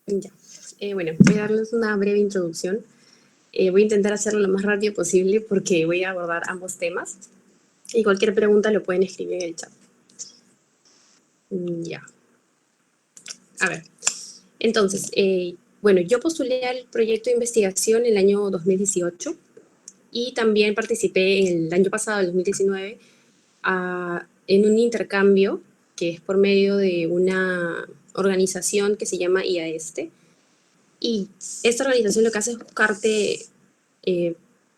Ya. Bueno, voy a darles una breve introducción. Voy a intentar hacerlo lo más rápido posible porque voy a abordar ambos temas. Y cualquier pregunta lo pueden escribir en el chat. Ya. A ver. Entonces, bueno, yo postulé al proyecto de investigación en el año 2018 y también participé en el año pasado, el 2019, en un intercambio que es por medio de una organización que se llama IAESTE. Y esta organización lo que hace es buscarte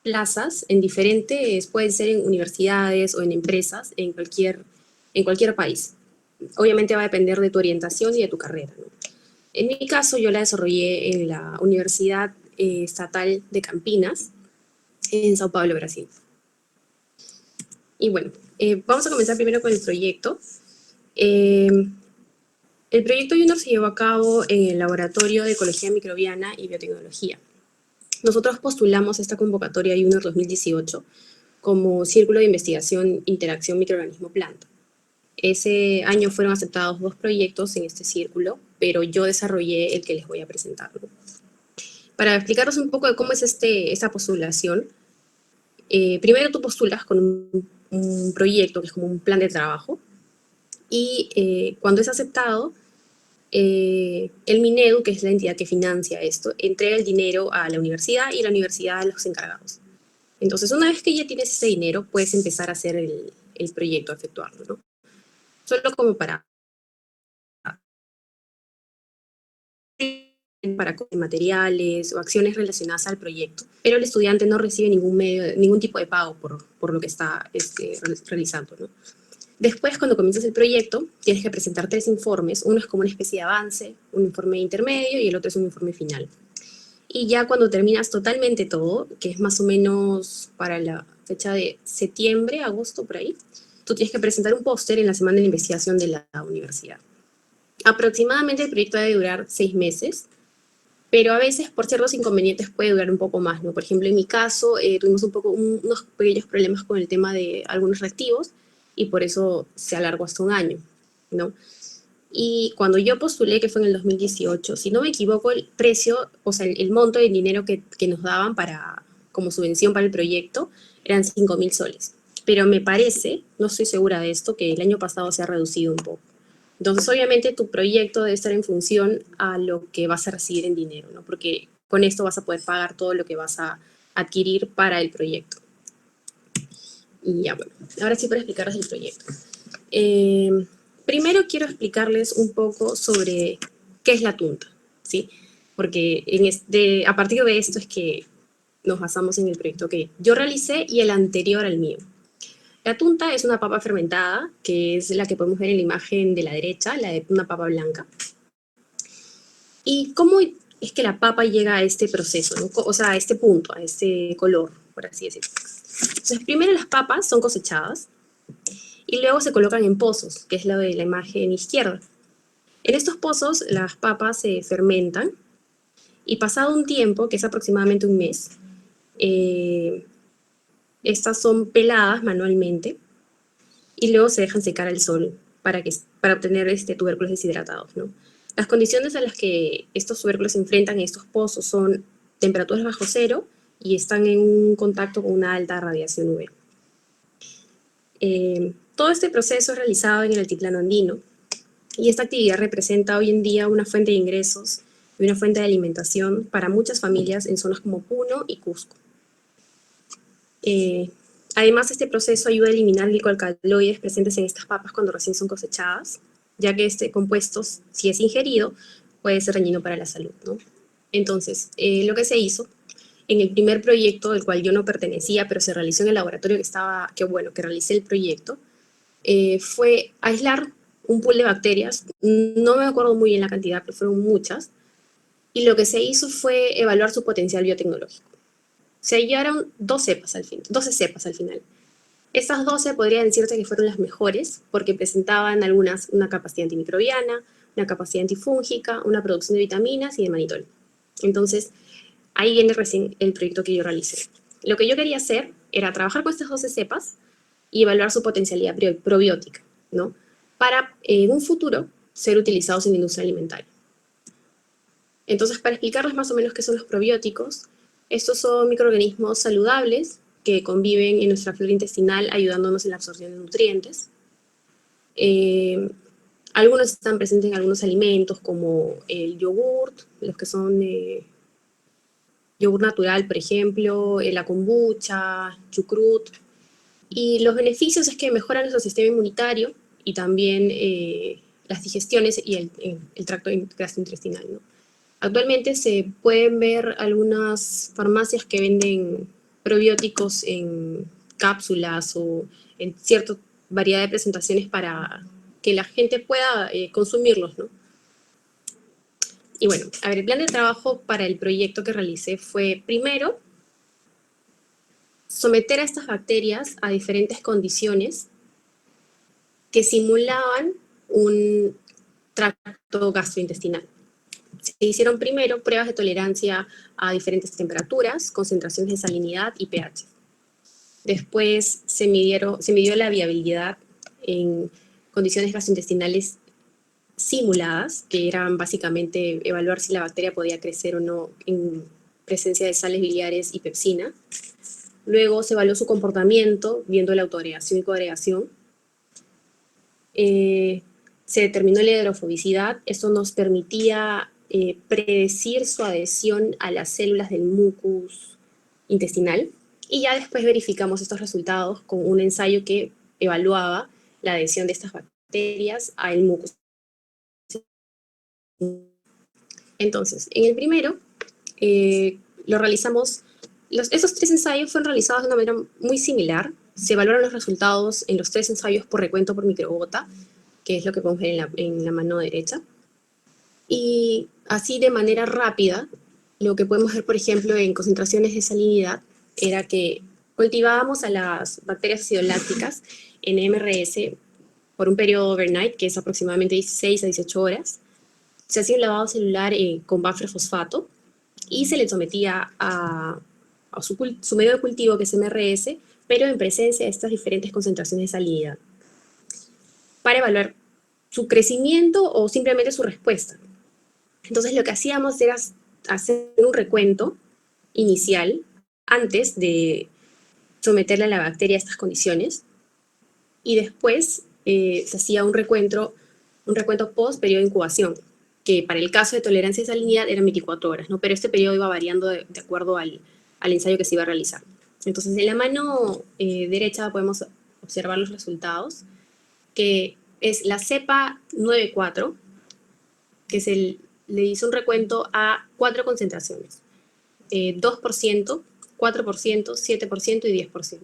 plazas en diferentes, pueden ser en universidades o en empresas, en cualquier país. Obviamente va a depender de tu orientación y de tu carrera, ¿no? En mi caso, yo la desarrollé en la Universidad Estatal de Campinas, en Sao Paulo, Brasil. Y bueno, vamos a comenzar primero con el proyecto. Eh, el proyecto Junior se llevó a cabo en el Laboratorio de Ecología Microbiana y Biotecnología. Nosotros postulamos esta convocatoria Junior 2018 como Círculo de Investigación Interacción Microorganismo-Planta. Ese año fueron aceptados 2 proyectos en este círculo, pero yo desarrollé el que les voy a presentar, ¿no? Para explicaros un poco de cómo es esta postulación, primero tú postulas con un proyecto que es como un plan de trabajo y cuando es aceptado, el Minedu, que es la entidad que financia esto, entrega el dinero a la universidad y la universidad a los encargados. Entonces, una vez que ya tienes ese dinero, puedes empezar a hacer el proyecto, a efectuarlo, ¿no? Solo como para materiales o acciones relacionadas al proyecto, pero el estudiante no recibe ningún tipo de pago por lo que está realizando, ¿no? Después, cuando comienzas el proyecto, tienes que presentar 3 informes. Uno es como una especie de avance, un informe intermedio y el otro es un informe final. Y ya cuando terminas totalmente todo, que es más o menos para la fecha de septiembre, agosto, por ahí, tú tienes que presentar un póster en la semana de investigación de la universidad. Aproximadamente el proyecto debe durar 6 meses, pero a veces por ciertos inconvenientes puede durar un poco más, ¿no? Por ejemplo, en mi caso tuvimos unos pequeños problemas con el tema de algunos reactivos y por eso se alargó hasta un año, ¿no? Y cuando yo postulé, que fue en el 2018, si no me equivoco, el precio, o sea, el monto de dinero que nos daban como subvención para el proyecto eran 5.000 soles. Pero me parece, no estoy segura de esto, que el año pasado se ha reducido un poco. Entonces, obviamente, tu proyecto debe estar en función a lo que vas a recibir en dinero, ¿no? Porque con esto vas a poder pagar todo lo que vas a adquirir para el proyecto. Y ya, bueno, ahora sí para explicaros el proyecto. Primero quiero explicarles un poco sobre qué es la tunta, ¿sí? Porque a partir de esto es que nos basamos en el proyecto que yo realicé y el anterior al mío. La tunta es una papa fermentada, que es la que podemos ver en la imagen de la derecha, la de una papa blanca. ¿Y cómo es que la papa llega a este proceso, ¿no? O sea, a este punto, a este color, por así decirlo? Entonces, primero las papas son cosechadas y luego se colocan en pozos, que es la de la imagen izquierda. En estos pozos las papas se fermentan y pasado un tiempo, que es aproximadamente un mes, estas son peladas manualmente y luego se dejan secar al sol para obtener tubérculos deshidratados, ¿no? Las condiciones a las que estos tubérculos se enfrentan en estos pozos son temperaturas bajo cero y están en un contacto con una alta radiación UV. Todo este proceso es realizado en el altiplano andino y esta actividad representa hoy en día una fuente de ingresos y una fuente de alimentación para muchas familias en zonas como Puno y Cusco. Además, este proceso ayuda a eliminar glicoalcaloides presentes en estas papas cuando recién son cosechadas, ya que este compuesto, si es ingerido, puede ser dañino para la salud, ¿no? Entonces, lo que se hizo en el primer proyecto, del cual yo no pertenecía, pero se realizó en el laboratorio que realicé el proyecto, fue aislar un pool de bacterias, no me acuerdo muy bien la cantidad, pero fueron muchas, y lo que se hizo fue evaluar su potencial biotecnológico. Se hallaron 12 cepas al final. Estas 12 podría decirse que fueron las mejores porque presentaban algunas una capacidad antimicrobiana, una capacidad antifúngica, una producción de vitaminas y de manitol. Entonces, ahí viene recién el proyecto que yo realicé. Lo que yo quería hacer era trabajar con estas 12 cepas y evaluar su potencialidad probiótica, ¿no? Para en un futuro ser utilizados en la industria alimentaria. Entonces, para explicarles más o menos qué son los probióticos, estos son microorganismos saludables que conviven en nuestra flora intestinal ayudándonos en la absorción de nutrientes. Algunos están presentes en algunos alimentos como el yogurt, los que son yogur natural, por ejemplo, la kombucha, chucrut. Y los beneficios es que mejoran nuestro sistema inmunitario y también las digestiones y el tracto gastrointestinal, ¿no? Actualmente se pueden ver algunas farmacias que venden probióticos en cápsulas o en cierta variedad de presentaciones para que la gente pueda consumirlos, ¿no? Y bueno, a ver, el plan de trabajo para el proyecto que realicé fue, primero, someter a estas bacterias a diferentes condiciones que simulaban un tracto gastrointestinal. Se hicieron primero pruebas de tolerancia a diferentes temperaturas, concentraciones de salinidad y pH. Después se midió la viabilidad en condiciones gastrointestinales simuladas, que eran básicamente evaluar si la bacteria podía crecer o no en presencia de sales biliares y pepsina. Luego se evaluó su comportamiento viendo la autoagregación y coagregación. Se determinó la hidrofobicidad. Esto nos permitía predecir su adhesión a las células del mucus intestinal. Y ya después verificamos estos resultados con un ensayo que evaluaba la adhesión de estas bacterias al mucus. Entonces, en el primero, lo realizamos, esos 3 ensayos fueron realizados de una manera muy similar. Se evaluaron los resultados en los 3 ensayos por recuento por microgota, que es lo que podemos ver en la mano derecha. Y así de manera rápida, lo que podemos ver, por ejemplo, en concentraciones de salinidad, era que cultivábamos a las bacterias acidolácticas en MRS por un periodo overnight, que es aproximadamente 16 a 18 horas. Se hacía un lavado celular con buffer fosfato y se le sometía a su medio de cultivo, que es MRS, pero en presencia de estas diferentes concentraciones de salinidad, para evaluar su crecimiento o simplemente su respuesta. Entonces lo que hacíamos era hacer un recuento inicial antes de someterle a la bacteria a estas condiciones y después se hacía un recuento post periodo de incubación, que para el caso de tolerancia de salinidad eran 24 horas, ¿no? Pero este periodo iba variando de acuerdo al ensayo que se iba a realizar. Entonces en la mano derecha podemos observar los resultados, que es la cepa 94, que le hizo un recuento a 4 concentraciones, 2%, 4%, 7% y 10%.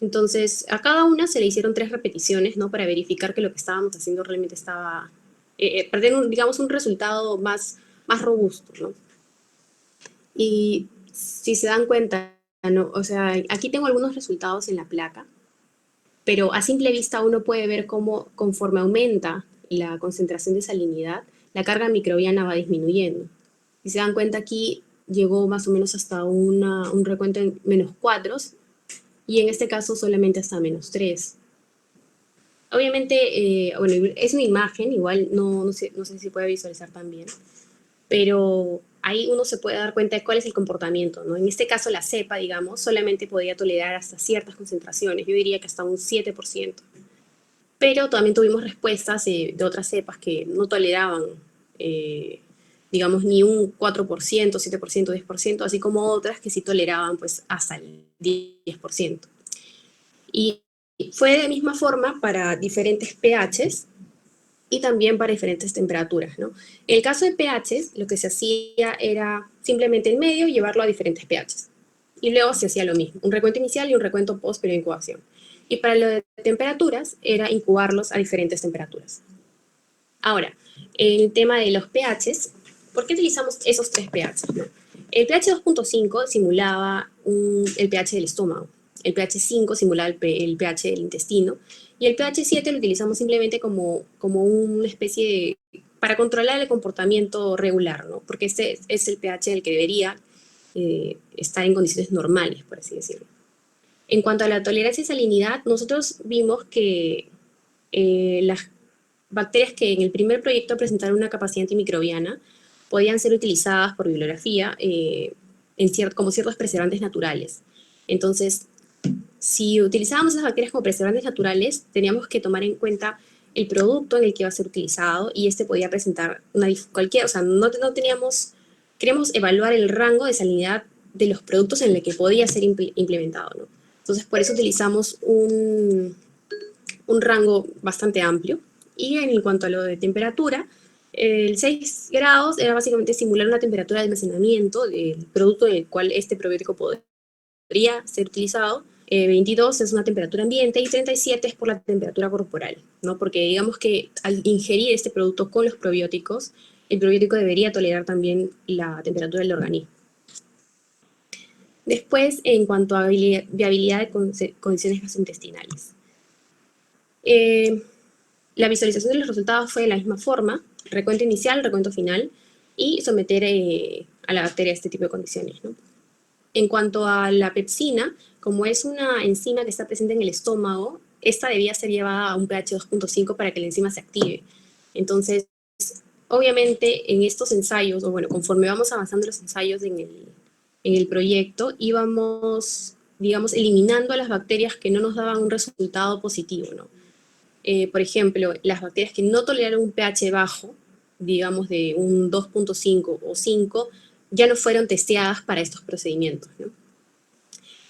Entonces, a cada una se le hicieron 3 repeticiones, ¿no? Para verificar que lo que estábamos haciendo realmente estaba, para tener, digamos, un resultado más robusto, ¿no? Y si se dan cuenta, ¿no? O sea, aquí tengo algunos resultados en la placa, pero a simple vista uno puede ver cómo conforme aumenta la concentración de salinidad, la carga microbiana va disminuyendo. Si se dan cuenta, aquí llegó más o menos hasta un recuento en -4, y en este caso solamente hasta -3. Obviamente, bueno, es una imagen, igual no sé si se puede visualizar también, pero ahí uno se puede dar cuenta de cuál es el comportamiento, ¿no? En este caso, la cepa, digamos, solamente podía tolerar hasta ciertas concentraciones, yo diría que hasta un 7%. Pero también tuvimos respuestas de otras cepas que no toleraban, digamos, ni un 4%, 7%, 10%, así como otras que sí toleraban pues hasta el 10%. Y fue de la misma forma para diferentes pHs y también para diferentes temperaturas, ¿no? En el caso de pHs, lo que se hacía era simplemente el medio llevarlo a diferentes pHs. Y luego se hacía lo mismo, un recuento inicial y un recuento post periodo de incubación. Y para lo de temperaturas, era incubarlos a diferentes temperaturas. Ahora, el tema de los pHs, ¿por qué utilizamos esos 3 pHs? ¿No? El pH 2.5 simulaba el pH del estómago, el pH 5 simulaba el pH del intestino, y el pH 7 lo utilizamos simplemente como una especie de, para controlar el comportamiento regular, ¿no? Porque este es el pH del que debería estar en condiciones normales, por así decirlo. En cuanto a la tolerancia y salinidad, nosotros vimos que las bacterias que en el primer proyecto presentaron una capacidad antimicrobiana podían ser utilizadas por bibliografía como ciertos preservantes naturales. Entonces, si utilizábamos esas bacterias como preservantes naturales, teníamos que tomar en cuenta el producto en el que iba a ser utilizado y este podía presentar o sea, no teníamos, queríamos evaluar el rango de salinidad de los productos en el que podía ser implementado, ¿no? Entonces, por eso utilizamos un rango bastante amplio. Y en cuanto a lo de temperatura, el 6 grados era básicamente simular una temperatura de almacenamiento del producto en el cual este probiótico podría ser utilizado. 22 es una temperatura ambiente y 37 es por la temperatura corporal, ¿no? Porque digamos que al ingerir este producto con los probióticos, el probiótico debería tolerar también la temperatura del organismo. Después, en cuanto a viabilidad de condiciones gastrointestinales. La visualización de los resultados fue de la misma forma, recuento inicial, recuento final, y someter a la bacteria a este tipo de condiciones, ¿no? En cuanto a la pepsina, como es una enzima que está presente en el estómago, esta debía ser llevada a un pH 2.5 para que la enzima se active. Entonces, obviamente, en estos ensayos, o bueno, conforme vamos avanzando los ensayos en el proyecto, íbamos, digamos, eliminando a las bacterias que no nos daban un resultado positivo, ¿no? Por ejemplo, las bacterias que no toleraron un pH bajo, digamos de un 2.5 o 5, ya no fueron testeadas para estos procedimientos, ¿no?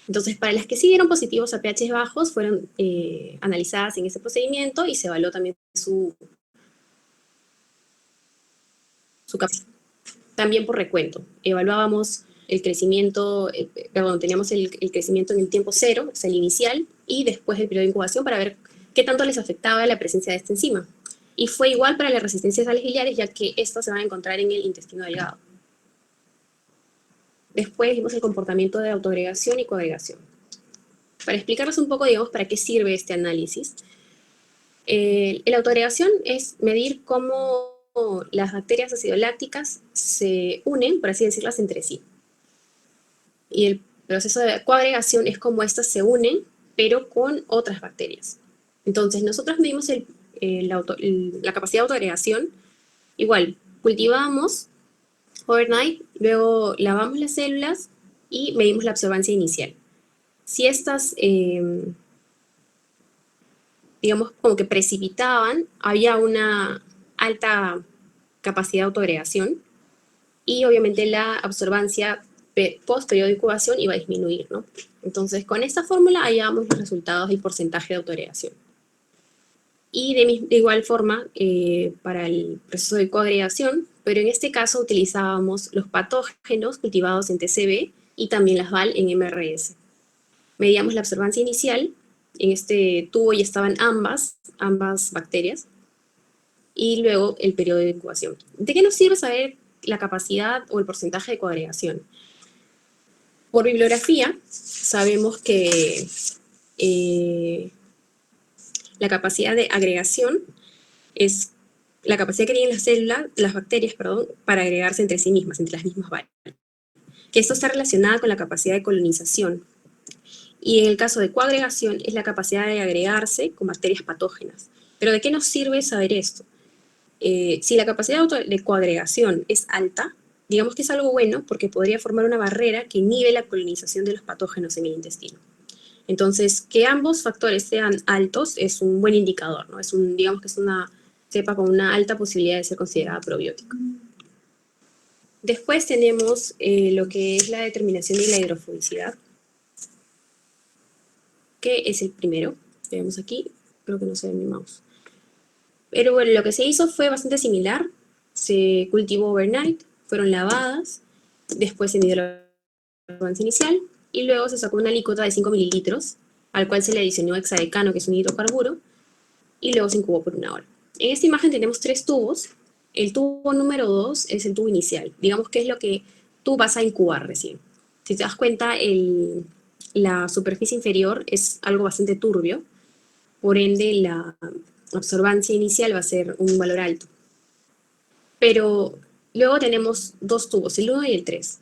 Entonces, para las que sí dieron positivos a pH bajos, fueron analizadas en ese procedimiento y se evaluó también su capacidad. También por recuento. Evaluábamos el crecimiento, teníamos el crecimiento en el tiempo cero, o sea, el inicial, y después del periodo de incubación para ver qué tanto les afectaba la presencia de esta enzima. Y fue igual para las resistencias a sales biliares, ya que estas se van a encontrar en el intestino delgado. Después vimos el comportamiento de autoagregación y coagregación. Para explicarles un poco, digamos, para qué sirve este análisis. La autoagregación es medir cómo las bacterias acidolácticas se unen, por así decirlas, entre sí. Y el proceso de coagregación es cómo estas se unen, pero con otras bacterias. Entonces, nosotros medimos la capacidad de autoagregación. Igual, cultivamos overnight, luego lavamos las células y medimos la absorbancia inicial. Si estas, digamos, como que precipitaban, había una alta capacidad de autoagregación y obviamente la absorbancia post periodo de incubación iba a disminuir, ¿no? Entonces, con esta fórmula hallábamos los resultados del porcentaje de autoagregación. Y de igual forma, para el proceso de coagregación, pero en este caso utilizábamos los patógenos cultivados en TCB y también las VAL en MRS. Medíamos la absorbancia inicial, en este tubo ya estaban ambas bacterias, y luego el periodo de incubación. ¿De qué nos sirve saber la capacidad o el porcentaje de coagregación? Por bibliografía, sabemos que la capacidad de agregación es la capacidad que tienen las bacterias, para agregarse entre sí mismas, entre las mismas variables. Que esto está relacionado con la capacidad de colonización. Y en el caso de coagregación es la capacidad de agregarse con bacterias patógenas. Pero ¿de qué nos sirve saber esto? Si la capacidad de coagregación es alta, digamos que es algo bueno porque podría formar una barrera que inhibe la colonización de los patógenos en el intestino. Entonces, que ambos factores sean altos es un buen indicador, ¿no? Digamos que es una cepa con una alta posibilidad de ser considerada probiótica. Después tenemos lo que es la determinación de la hidrofobicidad, que es el primero. Vemos aquí, creo que no se ve mi mouse. Pero bueno, lo que se hizo fue bastante similar. Se cultivó overnight, fueron lavadas, después se midió la absorbancia inicial, y luego se sacó una alicota de 5 mililitros, al cual se le adicionó hexadecano, que es un hidrocarburo, y luego se incubó por 1 hora. En esta imagen tenemos 3 tubos. El tubo número 2 es el tubo inicial. Digamos que es lo que tú vas a incubar recién. Si te das cuenta, la superficie inferior es algo bastante turbio, por ende la absorbancia inicial va a ser un valor alto. Pero luego tenemos 2 tubos, el 1 y el 3.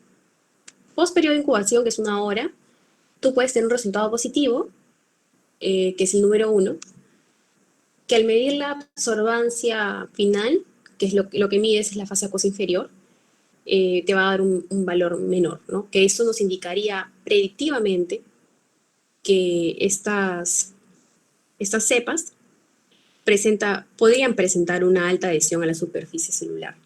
Post periodo de incubación, que es 1 hora, tú puedes tener un resultado positivo, que es el número 1, que al medir la absorbancia final, que es lo que mides es la fase acuosa inferior, te va a dar un valor menor, ¿no? Que eso nos indicaría predictivamente que estas cepas podrían presentar una alta adhesión a la superficie celular.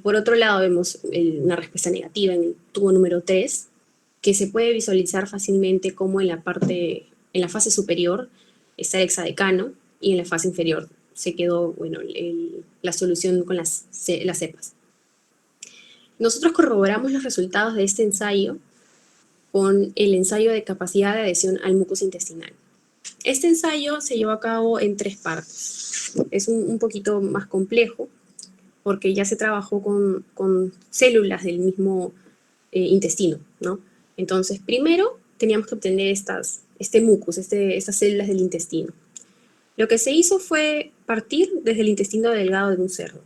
Por otro lado, vemos una respuesta negativa en el tubo número 3, que se puede visualizar fácilmente como en la fase superior está el hexadecano y en la fase inferior se quedó, bueno, la solución con las cepas. Nosotros corroboramos los resultados de este ensayo con el ensayo de capacidad de adhesión al mucus intestinal. Este ensayo se llevó a cabo en 3 partes. Es un poquito más complejo porque ya se trabajó con células del mismo intestino, ¿no? Entonces, primero teníamos que obtener este mucus, estas células del intestino. Lo que se hizo fue partir desde el intestino delgado de un cerdo.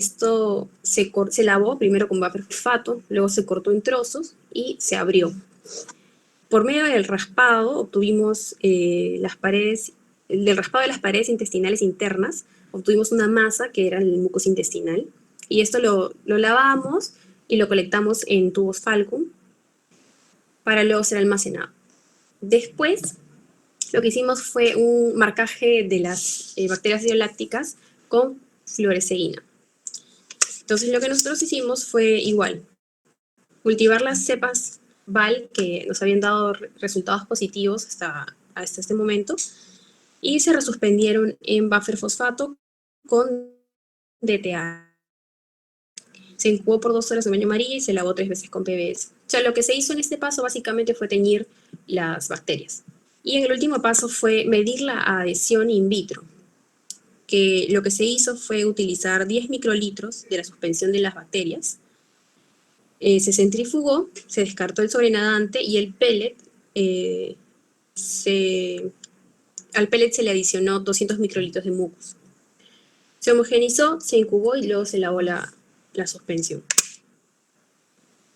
Esto se lavó primero con buffer fosfato, luego se cortó en trozos y se abrió. Por medio del raspado obtuvimos del raspado de las paredes intestinales internas, obtuvimos una masa que era el mucus intestinal, y esto lo lavamos y lo colectamos en tubos Falcon para luego ser almacenado. Después, lo que hicimos fue un marcaje de las bacterias biolácticas con fluoresceína. Entonces, lo que nosotros hicimos fue igual, cultivar las cepas VAL que nos habían dado resultados positivos hasta este momento, y se resuspendieron en buffer fosfato con DTA. Se incubó por 2 horas en baño María y se lavó 3 veces con PBS. O sea, lo que se hizo en este paso básicamente fue teñir las bacterias. Y en el último paso fue medir la adhesión in vitro, que lo que se hizo fue utilizar 10 microlitros de la suspensión de las bacterias. Se centrifugó, se descartó el sobrenadante y el pellet, al pellet se le adicionó 200 microlitros de mucus. Se homogenizó, se incubó y luego se lavó la suspensión.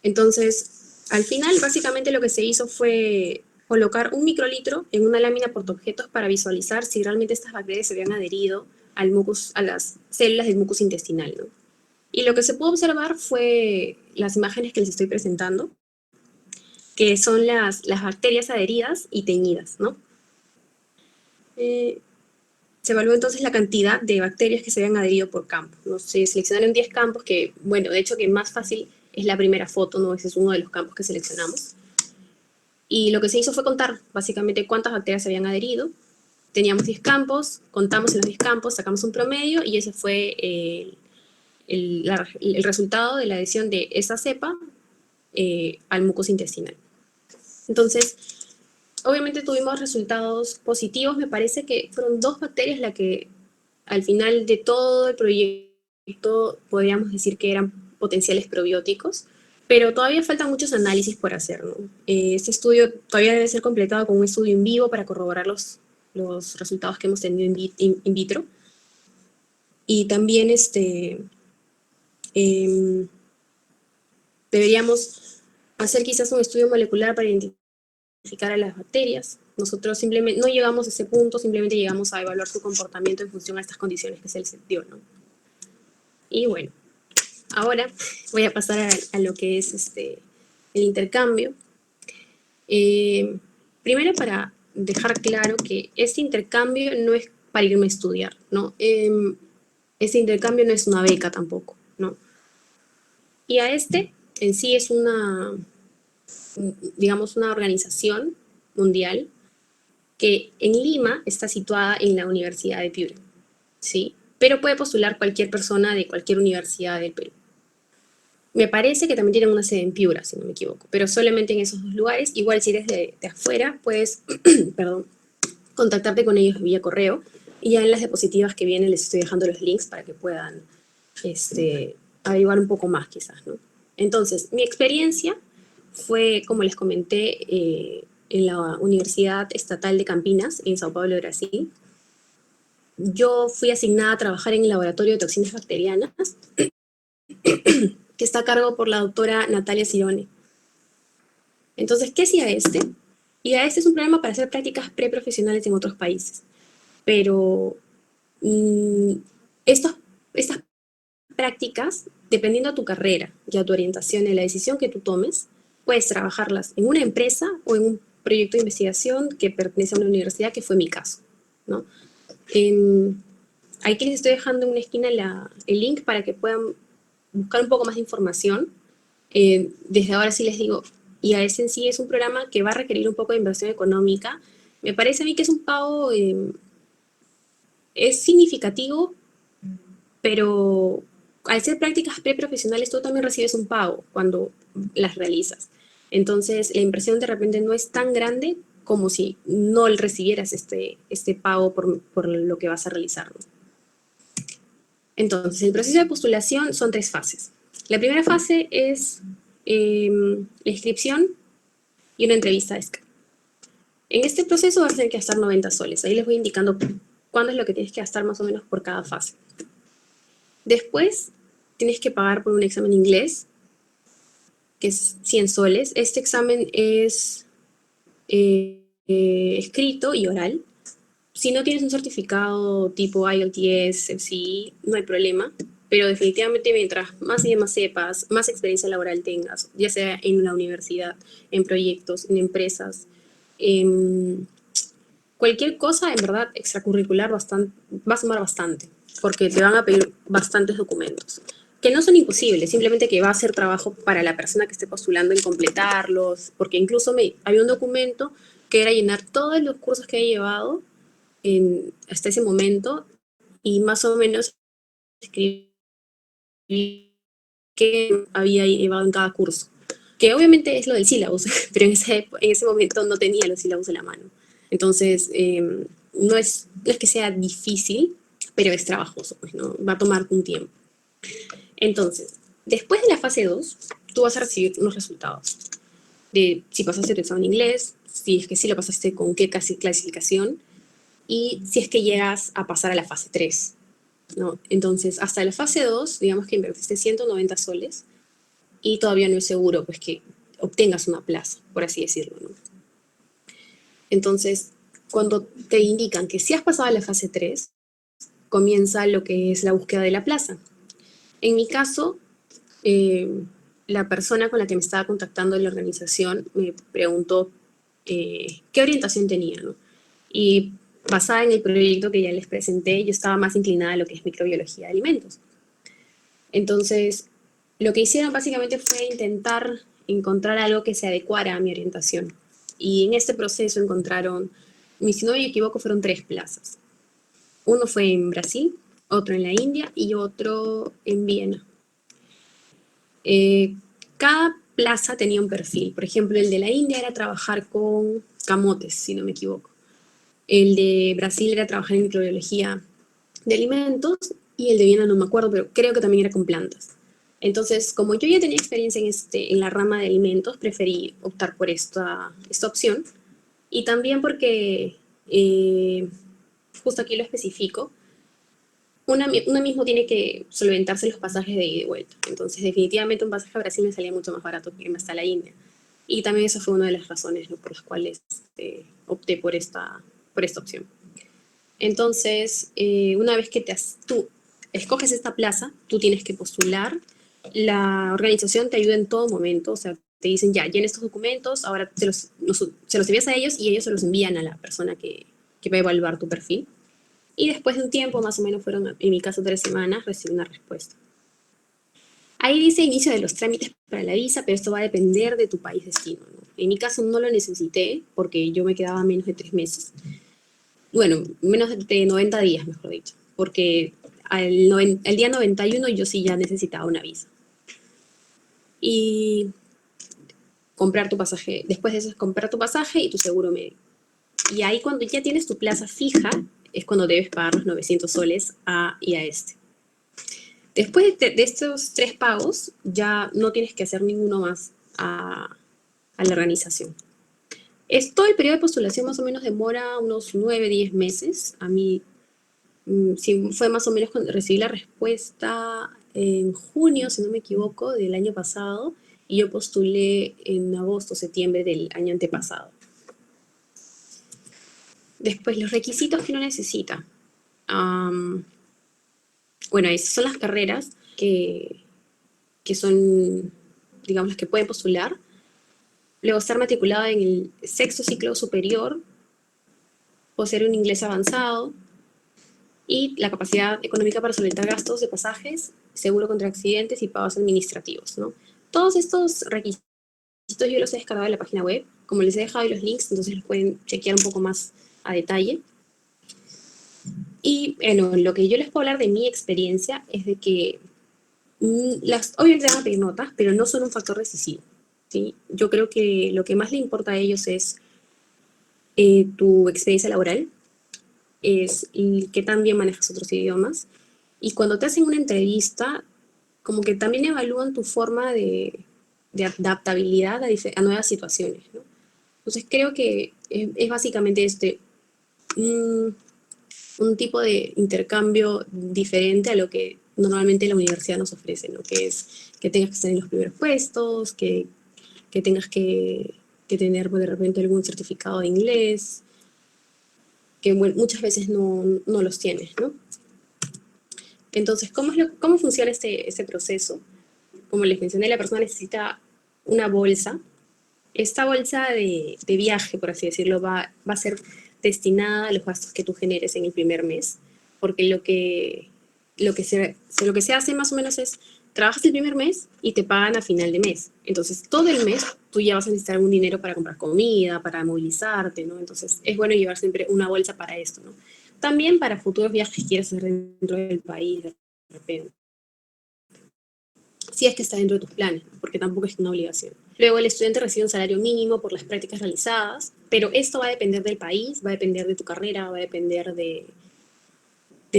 Entonces, al final, básicamente lo que se hizo fue colocar 1 microlitro en una lámina portaobjetos para visualizar si realmente estas bacterias se habían adherido al mucus, a las células del mucus intestinal, ¿no? Y lo que se pudo observar fue las imágenes que les estoy presentando, que son las bacterias adheridas y teñidas, ¿no? Se evaluó entonces la cantidad de bacterias que se habían adherido por campo, ¿no? Se seleccionaron 10 campos que, bueno, de hecho que más fácil es la primera foto, ¿no? Ese es uno de los campos que seleccionamos. Y lo que se hizo fue contar básicamente cuántas bacterias se habían adherido. Teníamos 10 campos, contamos en los 10 campos, sacamos un promedio y ese fue el resultado de la adhesión de esa cepa al mucus intestinal. Entonces, obviamente tuvimos resultados positivos. Me parece que fueron 2 bacterias las que al final de todo el proyecto podríamos decir que eran potenciales probióticos, pero todavía faltan muchos análisis por hacer, ¿no? Este estudio todavía debe ser completado con un estudio en vivo para corroborar los resultados que hemos tenido in vitro. Y también deberíamos hacer quizás un estudio molecular para identificar a las bacterias. Nosotros simplemente no llegamos a ese punto, simplemente llegamos a evaluar su comportamiento en función a estas condiciones que se les dio, ¿no? Y bueno, ahora voy a pasar a lo que es el intercambio. Primero, para dejar claro que este intercambio no es para irme a estudiar, ¿no? Este intercambio no es una beca tampoco, ¿no? Y en sí es digamos, una organización mundial que en Lima está situada en la Universidad de Piura, ¿sí? Pero puede postular cualquier persona de cualquier universidad del Perú. Me parece que también tienen una sede en Piura, si no me equivoco, pero solamente en esos 2 lugares. Igual si eres de afuera, puedes perdón, contactarte con ellos vía correo, y ya en las diapositivas que vienen les estoy dejando los links para que puedan averiguar un poco más quizás, ¿no? Entonces, mi experiencia fue, como les comenté, en la Universidad Estatal de Campinas, en Sao Paulo, Brasil. Yo fui asignada a trabajar en el laboratorio de toxinas bacterianas, que está a cargo por la doctora Natalia Cirone. Entonces, ¿qué hacía Y este es un programa para hacer prácticas preprofesionales en otros países. Pero estas prácticas, dependiendo de tu carrera y a tu orientación y la decisión que tú tomes, puedes trabajarlas en una empresa o en un proyecto de investigación que pertenece a una universidad, que fue mi caso, ¿no? Aquí les estoy dejando en una esquina el link para que puedan buscar un poco más de información. Desde ahora sí les digo, IAS en sí es un programa que va a requerir un poco de inversión económica. Me parece a mí que es un pago, es significativo, pero al ser prácticas preprofesionales tú también recibes un pago cuando las realizas. Entonces la inversión de repente no es tan grande como si no recibieras este pago por lo que vas a realizar, ¿no? Entonces, el proceso de postulación son 3 fases. La primera fase es la inscripción y una entrevista de Skype. En este proceso vas a tener que gastar 90 soles. Ahí les voy indicando cuándo es lo que tienes que gastar más o menos por cada fase. Después, tienes que pagar por un examen de inglés, que es 100 soles. Este examen es escrito y oral. Si no tienes un certificado tipo IELTS, FCE, no hay problema, pero definitivamente mientras más idiomas sepas, más experiencia laboral tengas, ya sea en la universidad, en proyectos, en empresas, en cualquier cosa, en verdad, extracurricular va a sumar bastante, porque te van a pedir bastantes documentos, que no son imposibles, simplemente que va a ser trabajo para la persona que esté postulando en completarlos, porque incluso había un documento que era llenar todos los cursos que he llevado hasta ese momento y más o menos escribir qué había llevado en cada curso. Que obviamente es lo del sílabus, pero en ese momento no tenía los sílabus en la mano. Entonces, no es que sea difícil, pero es trabajoso, pues, ¿no? Va a tomar un tiempo. Entonces, después de la fase 2, tú vas a recibir unos resultados de si pasaste tu examen en inglés, si es que sí lo pasaste con qué clasificación, y si es que llegas a pasar a la fase 3, ¿no? Entonces, hasta la fase 2, digamos que invertiste 190 soles y todavía no es seguro pues que obtengas una plaza, por así decirlo, ¿no? Entonces, cuando te indican que si has pasado a la fase 3, comienza lo que es la búsqueda de la plaza. En mi caso, la persona con la que me estaba contactando en la organización me preguntó qué orientación tenía, ¿no? Y basada en el proyecto que ya les presenté, yo estaba más inclinada a lo que es microbiología de alimentos. Entonces, lo que hicieron básicamente fue intentar encontrar algo que se adecuara a mi orientación. Y en este proceso encontraron, si no me equivoco, fueron 3 plazas. Uno fue en Brasil, otro en la India y otro en Viena. Cada plaza tenía un perfil. Por ejemplo, el de la India era trabajar con camotes, si no me equivoco. El de Brasil era trabajar en microbiología de alimentos y el de Viena no me acuerdo, pero creo que también era con plantas. Entonces, como yo ya tenía experiencia en la rama de alimentos, preferí optar por esta opción. Y también porque, justo aquí lo especifico, uno mismo tiene que solventarse los pasajes de ida y vuelta. Entonces, definitivamente un pasaje a Brasil me salía mucho más barato que irme hasta la India. Y también esa fue una de las razones, ¿no?, por las cuales opté por esta opción. Entonces, una vez que tú escoges esta plaza, tú tienes que postular. La organización te ayuda en todo momento, o sea, te dicen ya, llena estos documentos, ahora se los envías a ellos y ellos se los envían a la persona que va a evaluar tu perfil. Y después de un tiempo, más o menos fueron, en mi caso, 3 semanas, recibí una respuesta. Ahí dice inicio de los trámites para la visa, pero esto va a depender de tu país destino, ¿no? En mi caso no lo necesité porque yo me quedaba menos de 3 meses. Bueno, menos de 90 días, mejor dicho, porque al día 91 yo sí ya necesitaba una visa. Y comprar tu pasaje, después de eso es comprar tu pasaje y tu seguro médico. Y ahí cuando ya tienes tu plaza fija, es cuando debes pagar los 900 soles y a este. Después de estos 3 pagos, ya no tienes que hacer ninguno más a la organización. Todo el periodo de postulación más o menos demora unos 9, 10 meses. A mí sí, fue más o menos cuando recibí la respuesta en junio, si no me equivoco, del año pasado, y yo postulé en agosto, septiembre del año antepasado. Después, los requisitos que uno necesita. Bueno, esas son las carreras. que son, digamos, las que pueden postular. Luego estar matriculado en el sexto ciclo superior, poseer un inglés avanzado y la capacidad económica para solventar gastos de pasajes, seguro contra accidentes y pagos administrativos, ¿no? Todos estos requisitos yo los he descargado de la página web. Como les he dejado los links, entonces los pueden chequear un poco más a detalle. Y bueno, lo que yo les puedo hablar de mi experiencia es de que obviamente van a pedir notas, pero no son un factor decisivo, ¿sí? Yo creo que lo que más le importa a ellos es tu experiencia laboral, es que también manejas otros idiomas. Y cuando te hacen una entrevista, como que también evalúan tu forma de adaptabilidad a nuevas situaciones, ¿no? Entonces creo que es básicamente un tipo de intercambio diferente a lo que normalmente la universidad nos ofrece, ¿no? Que es que tengas que estar en los primeros puestos, que tengas que tener de repente algún certificado de inglés, que bueno, muchas veces no los tienes, ¿no? Entonces, ¿cómo funciona este proceso? Como les mencioné, la persona necesita una bolsa. Esta bolsa de viaje, por así decirlo, va a ser destinada a los gastos que tú generes en el primer mes, porque lo que se hace más o menos es, trabajas el primer mes y te pagan a final de mes. Entonces, todo el mes tú ya vas a necesitar algún dinero para comprar comida, para movilizarte, ¿no? Entonces, es bueno llevar siempre una bolsa para esto, ¿no? También para futuros viajes que quieras hacer dentro del país, de repente, si es que está dentro de tus planes, porque tampoco es una obligación. Luego el estudiante recibe un salario mínimo por las prácticas realizadas, pero esto va a depender del país, va a depender de tu carrera, va a depender de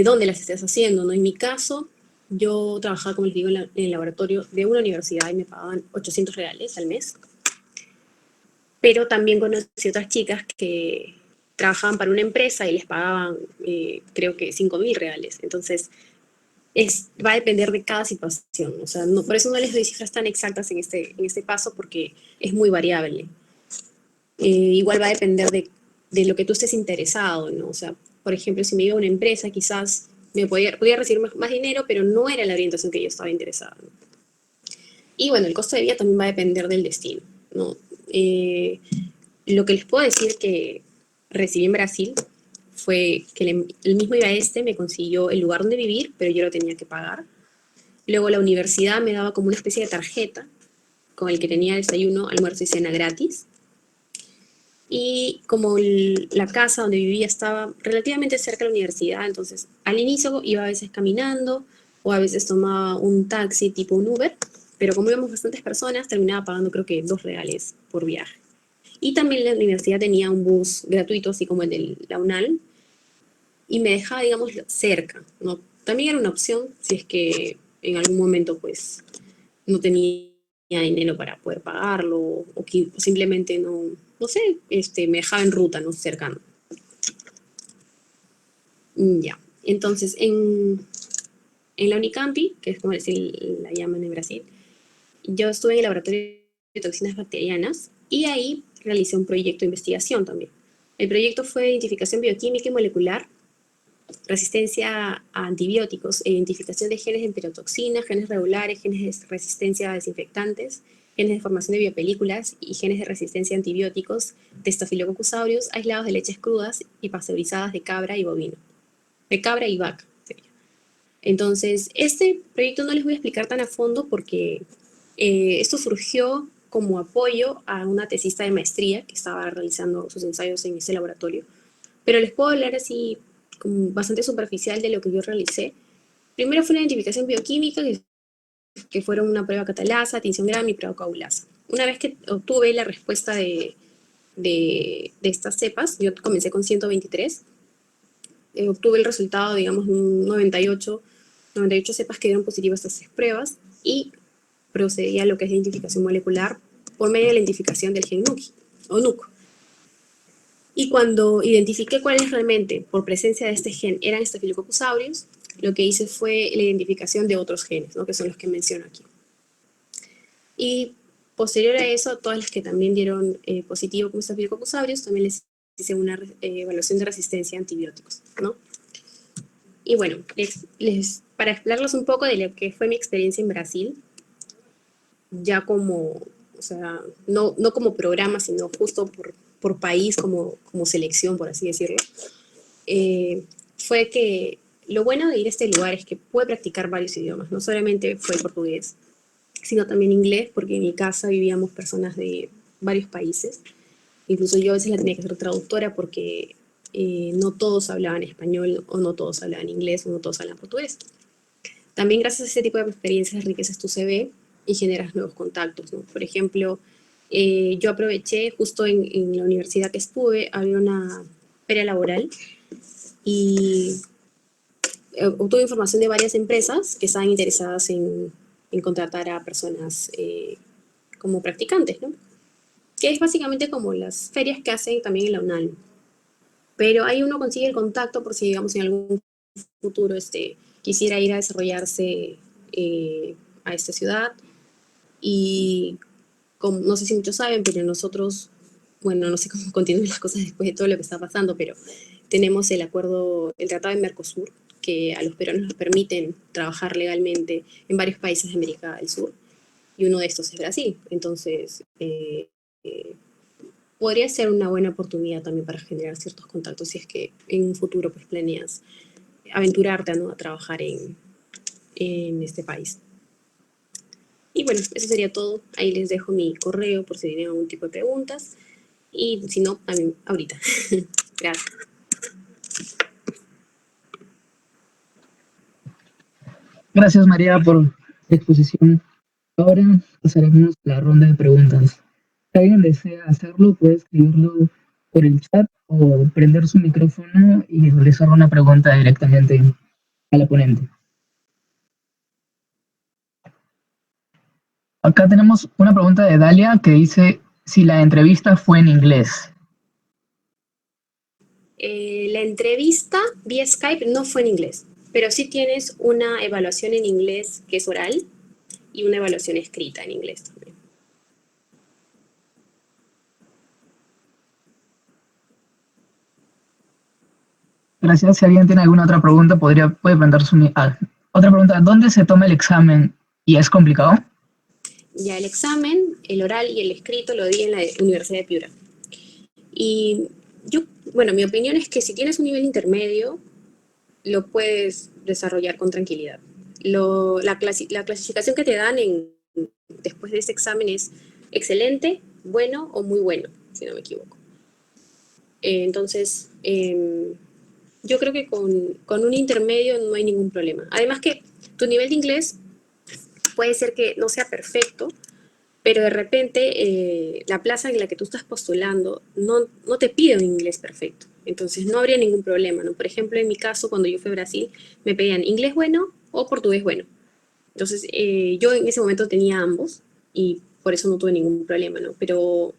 dónde las estés haciendo, ¿no? En mi caso, yo trabajaba, como les digo, en el laboratorio de una universidad y me pagaban 800 reales al mes, pero también conocí otras chicas que trabajaban para una empresa y les pagaban, creo que 5.000 reales. Entonces, va a depender de cada situación. O sea, por eso no les doy cifras tan exactas en este paso, porque es muy variable. Igual va a depender de lo que tú estés interesado, ¿no? O sea, por ejemplo, si me iba a una empresa, quizás podía recibir más dinero, pero no era la orientación que yo estaba interesada, ¿no? Y bueno, el costo de vida también va a depender del destino, ¿no? Lo que les puedo decir que recibí en Brasil fue que el mismo IBAESTE me consiguió el lugar donde vivir, pero yo lo tenía que pagar. Luego la universidad me daba como una especie de tarjeta con el que tenía desayuno, almuerzo y cena gratis. Y como la casa donde vivía estaba relativamente cerca de la universidad, entonces al inicio iba a veces caminando o a veces tomaba un taxi tipo un Uber, pero como íbamos bastantes personas, terminaba pagando creo que 2 reales por viaje. Y también la universidad tenía un bus gratuito, así como el de la UNAL, y me dejaba, digamos, cerca, ¿no? También era una opción si es que en algún momento pues no tenía dinero para poder pagarlo o que simplemente no sé, me dejaba en ruta, no cercano. Ya, entonces en la Unicampi, que es como la llaman en Brasil, yo estuve en el laboratorio de toxinas bacterianas y ahí realicé un proyecto de investigación también. El proyecto fue identificación bioquímica y molecular, resistencia a antibióticos, identificación de genes de enterotoxinas, genes regulares, genes de resistencia a desinfectantes, genes de formación de biopelículas y genes de resistencia a antibióticos de Staphylococcus aureus aislados de leches crudas y pasteurizadas de cabra y bovino. De cabra y vaca. Entonces, este proyecto no les voy a explicar tan a fondo porque esto surgió como apoyo a una tesista de maestría que estaba realizando sus ensayos en ese laboratorio. Pero les puedo hablar así como bastante superficial de lo que yo realicé. Primero fue una identificación bioquímica, que fueron una prueba catalasa, tinción gram y prueba coagulasa. Una vez que obtuve la respuesta de estas cepas, yo comencé con 123, obtuve el resultado, digamos, un 98 cepas que dieron positivas a estas pruebas y procedí a lo que es identificación molecular por medio de la identificación del gen NUC o NUC. Y cuando identifiqué cuáles realmente, por presencia de este gen, eran Staphylococcus aureus, lo que hice fue la identificación de otros genes, ¿no? Que son los que menciono aquí. Y posterior a eso, todas las que también dieron positivo como Staphylococcus aureus, también les hice una evaluación de resistencia a antibióticos, ¿no? Y bueno, les para explicarles un poco de lo que fue mi experiencia en Brasil, ya como, o sea, no como programa, sino justo por país, como selección, por así decirlo, eh, fue que lo bueno de ir a este lugar es que pude practicar varios idiomas, no solamente fue el portugués, sino también inglés, porque en mi casa vivíamos personas de varios países. Incluso yo a veces la tenía que ser traductora porque no todos hablaban español, o no todos hablaban inglés, o no todos hablaban portugués. También gracias a ese tipo de experiencias enriqueces tu CV y generas nuevos contactos, ¿no? Por ejemplo, yo aproveché justo en la universidad que estuve, había una feria laboral y obtuve información de varias empresas que estaban interesadas en contratar a personas como practicantes, ¿no? Que es básicamente como las ferias que hacen también en la UNAL. Pero ahí uno consigue el contacto por si, digamos, en algún futuro quisiera ir a desarrollarse a esta ciudad. Y como, no sé si muchos saben, pero nosotros, bueno, no sé cómo continúan las cosas después de todo lo que está pasando, pero tenemos el acuerdo, el Tratado de Mercosur, que a los peruanos nos permiten trabajar legalmente en varios países de América del Sur, y uno de estos es Brasil. Entonces, eh, podría ser una buena oportunidad también para generar ciertos contactos si es que en un futuro pues planeas aventurarte, ¿no?, a trabajar en este país. Y bueno, eso sería todo. Ahí les dejo mi correo por si tienen algún tipo de preguntas. Y si no, también ahorita. Gracias. Gracias, María, por la exposición. Ahora pasaremos a la ronda de preguntas. Si alguien desea hacerlo, puede escribirlo por el chat o prender su micrófono y realizar una pregunta directamente a la ponente. Acá tenemos una pregunta de Dalia que dice si la entrevista fue en inglés. La entrevista vía Skype no fue en inglés, pero sí tienes una evaluación en inglés que es oral y una evaluación escrita en inglés también. Gracias. Si alguien tiene alguna otra pregunta, puede prender su... otra pregunta, ¿dónde se toma el examen y es complicado? Ya el examen, el oral y el escrito lo di en la Universidad de Piura. Y yo, bueno, mi opinión es que si tienes un nivel intermedio, lo puedes desarrollar con tranquilidad. La clasificación que te dan después de ese examen es excelente, bueno o muy bueno, si no me equivoco. Entonces, yo creo que con un intermedio no hay ningún problema. Además que tu nivel de inglés puede ser que no sea perfecto, pero de repente la plaza en la que tú estás postulando no te pide un inglés perfecto. Entonces no habría ningún problema, ¿no? Por ejemplo, en mi caso, cuando yo fui a Brasil, me pedían inglés bueno o portugués bueno. Entonces yo en ese momento tenía ambos y por eso no tuve ningún problema, ¿no? Pero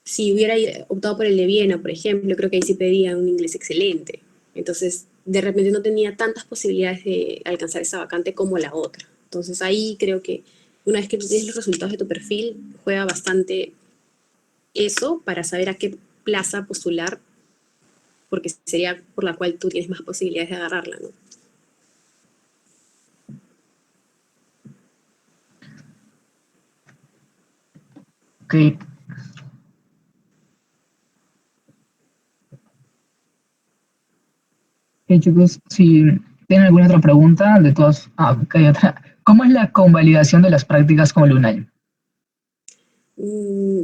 si hubiera optado por el de Viena, por ejemplo, creo que ahí sí pedían un inglés excelente. Entonces, de repente no tenía tantas posibilidades de alcanzar esa vacante como la otra. Entonces, ahí creo que una vez que tú tienes los resultados de tu perfil, juega bastante eso para saber a qué plaza postular, porque sería por la cual tú tienes más posibilidades de agarrarla, ¿no? Ok. Ok, chicos, si tienen alguna otra pregunta, de todas... ok, otra. ¿Cómo es la convalidación de las prácticas como Lunay? Mm,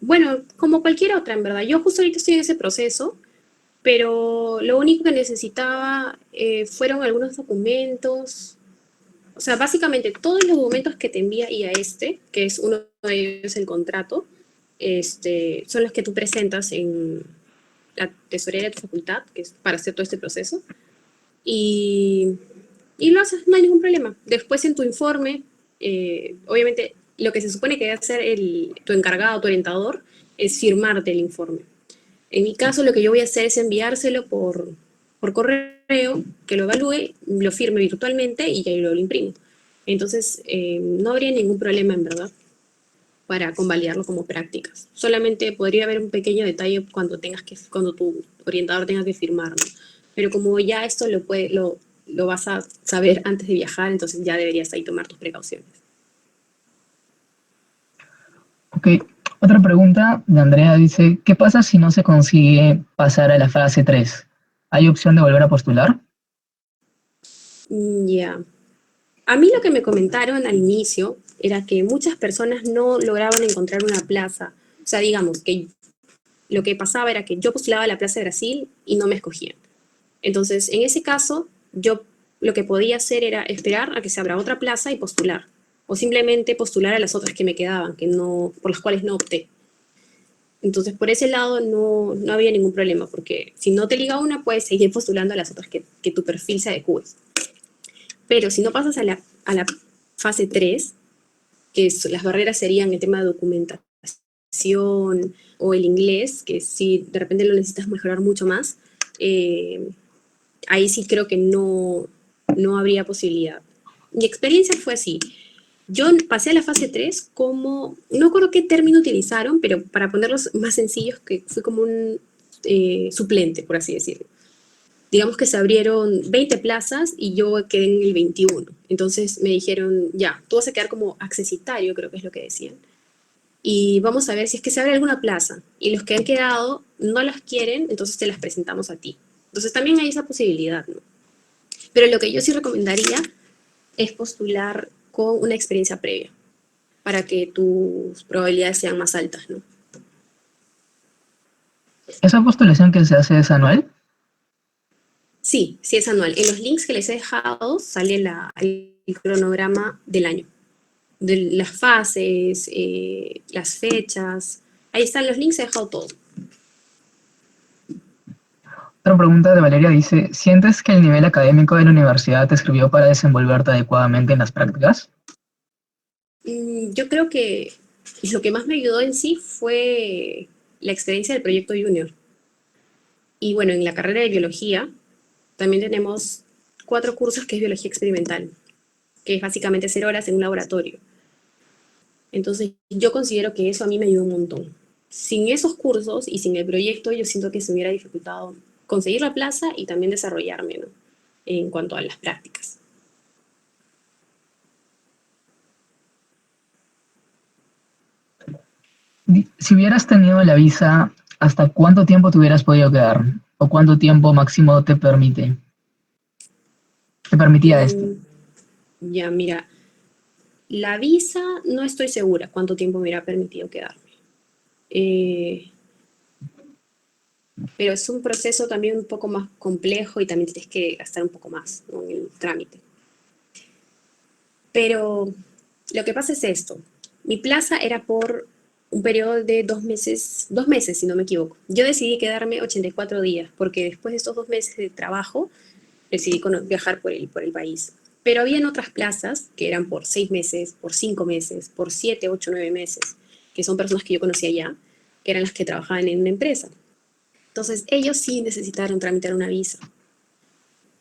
bueno, como cualquier otra, en verdad. Yo justo ahorita estoy en ese proceso, pero lo único que necesitaba fueron algunos documentos. O sea, básicamente todos los documentos que te envía IAS, que es uno de ellos el contrato, son los que tú presentas en la tesorería de tu facultad, que es para hacer todo este proceso, y, y lo haces, no hay ningún problema. Después en tu informe, obviamente lo que se supone que debe hacer tu encargado, tu orientador, es firmarte el informe. En mi caso, lo que yo voy a hacer es enviárselo por correo, que lo evalúe, lo firme virtualmente y ya yo lo imprimo. Entonces, no habría ningún problema, en verdad, para convalidarlo como prácticas. Solamente podría haber un pequeño detalle cuando tu orientador tenga que firmar, ¿no? Pero como ya esto lo vas a saber antes de viajar, entonces ya deberías ahí tomar tus precauciones. Ok, otra pregunta de Andrea dice, ¿qué pasa si no se consigue pasar a la fase 3? ¿Hay opción de volver a postular? Ya. A mí lo que me comentaron al inicio era que muchas personas no lograban encontrar una plaza. O sea, digamos que lo que pasaba era que yo postulaba a la Plaza de Brasil y no me escogían. Entonces, en ese caso, yo lo que podía hacer era esperar a que se abra otra plaza y postular. O simplemente postular a las otras que me quedaban, que no, por las cuales no opté. Entonces, por ese lado no había ningún problema, porque si no te liga una, puedes seguir postulando a las otras que tu perfil se adecue. Pero si no pasas a la fase 3, las barreras serían el tema de documentación o el inglés, que si de repente lo necesitas mejorar mucho más, ahí sí creo que no habría posibilidad. Mi experiencia fue así. Yo pasé a la fase 3 como, no recuerdo qué término utilizaron, pero para ponerlos más sencillos, que fui como un suplente, por así decirlo. Digamos que se abrieron 20 plazas y yo quedé en el 21. Entonces me dijeron, ya, tú vas a quedar como accesitario, creo que es lo que decían. Y vamos a ver si es que se abre alguna plaza. Y los que han quedado no las quieren, entonces te las presentamos a ti. Entonces también hay esa posibilidad, ¿no? Pero lo que yo sí recomendaría es postular con una experiencia previa para que tus probabilidades sean más altas, ¿no? ¿Esa postulación que se hace es anual? Sí, sí es anual. En los links que les he dejado sale el cronograma del año, de las fases, las fechas. Ahí están los links, he dejado todo. Otra pregunta de Valeria dice, ¿sientes que el nivel académico de la universidad te sirvió para desenvolverte adecuadamente en las prácticas? Yo creo que lo que más me ayudó en sí fue la experiencia del proyecto Junior. Y bueno, en la carrera de biología también tenemos 4 cursos que es biología experimental, que es básicamente hacer horas en un laboratorio. Entonces, yo considero que eso a mí me ayudó un montón. Sin esos cursos y sin el proyecto, yo siento que se hubiera dificultado conseguir la plaza y también desarrollarme, ¿no? En cuanto a las prácticas. Si hubieras tenido la visa, ¿hasta cuánto tiempo te hubieras podido quedar? ¿O cuánto tiempo máximo te permitía esto? Mm, ya, mira, la visa no estoy segura cuánto tiempo me hubiera permitido quedarme. Eh, pero es un proceso también un poco más complejo y también tienes que gastar un poco más, ¿no? En el trámite. Pero lo que pasa es esto. Mi plaza era por un periodo de 2 meses, si no me equivoco. Yo decidí quedarme 84 días, porque después de estos 2 meses de trabajo, decidí viajar por el país. Pero habían otras plazas que eran por 6 meses, por 5 meses, por 7, 8, 9 meses, que son personas que yo conocía ya, que eran las que trabajaban en una empresa. Entonces, ellos sí necesitaron tramitar una visa.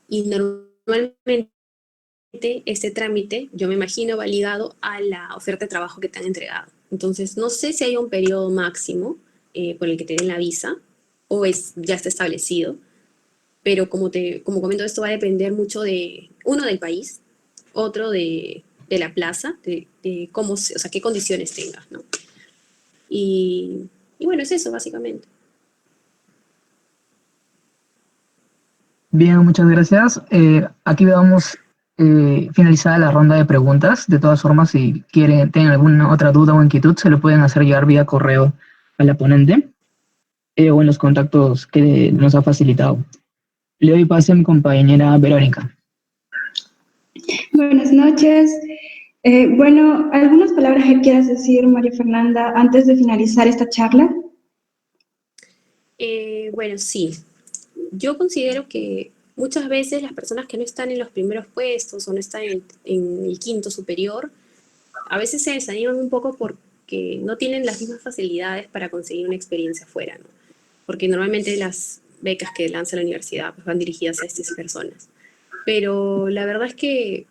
Y normalmente este trámite, yo me imagino, va ligado a la oferta de trabajo que te han entregado. Entonces, no sé si hay un periodo máximo por el que te den la visa o ya está establecido, pero como comento, esto va a depender mucho uno, del país, otro de la plaza, de cómo, o sea, qué condiciones tengas, ¿no? Y bueno, es eso, básicamente. Bien, muchas gracias. Aquí damos finalizada la ronda de preguntas. De todas formas, si tienen alguna otra duda o inquietud, se lo pueden hacer llegar vía correo a la ponente o en los contactos que nos ha facilitado. Le doy pase a mi compañera Verónica. Buenas noches. Bueno, ¿algunas palabras que quieras decir, María Fernanda, antes de finalizar esta charla? Bueno, sí. Yo considero que muchas veces las personas que no están en los primeros puestos o no están en el quinto superior, a veces se desaniman un poco porque no tienen las mismas facilidades para conseguir una experiencia afuera, ¿no? Porque normalmente las becas que lanza la universidad pues, van dirigidas a estas personas. Pero la verdad es que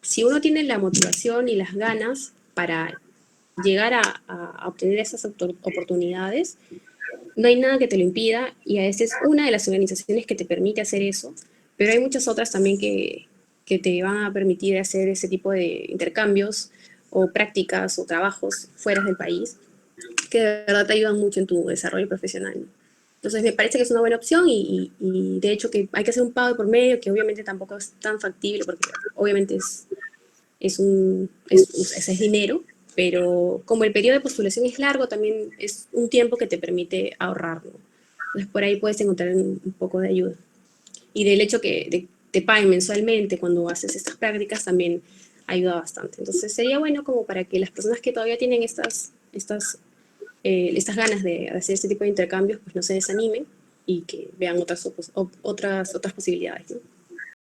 si uno tiene la motivación y las ganas para llegar a obtener esas oportunidades, no hay nada que te lo impida y a veces una de las organizaciones que te permite hacer eso pero hay muchas otras también que te van a permitir hacer ese tipo de intercambios o prácticas o trabajos fuera del país, que de verdad te ayudan mucho en tu desarrollo profesional, ¿no? Entonces me parece que es una buena opción y de hecho que hay que hacer un pago por medio, que obviamente tampoco es tan factible porque obviamente es dinero, pero como el periodo de postulación es largo, también es un tiempo que te permite ahorrar, ¿no? Entonces por ahí puedes encontrar un poco de ayuda. Y del hecho que te paguen mensualmente cuando haces estas prácticas también ayuda bastante. Entonces sería bueno como para que las personas que todavía tienen estas ganas de hacer este tipo de intercambios, pues no se desanimen y que vean otras posibilidades, ¿no?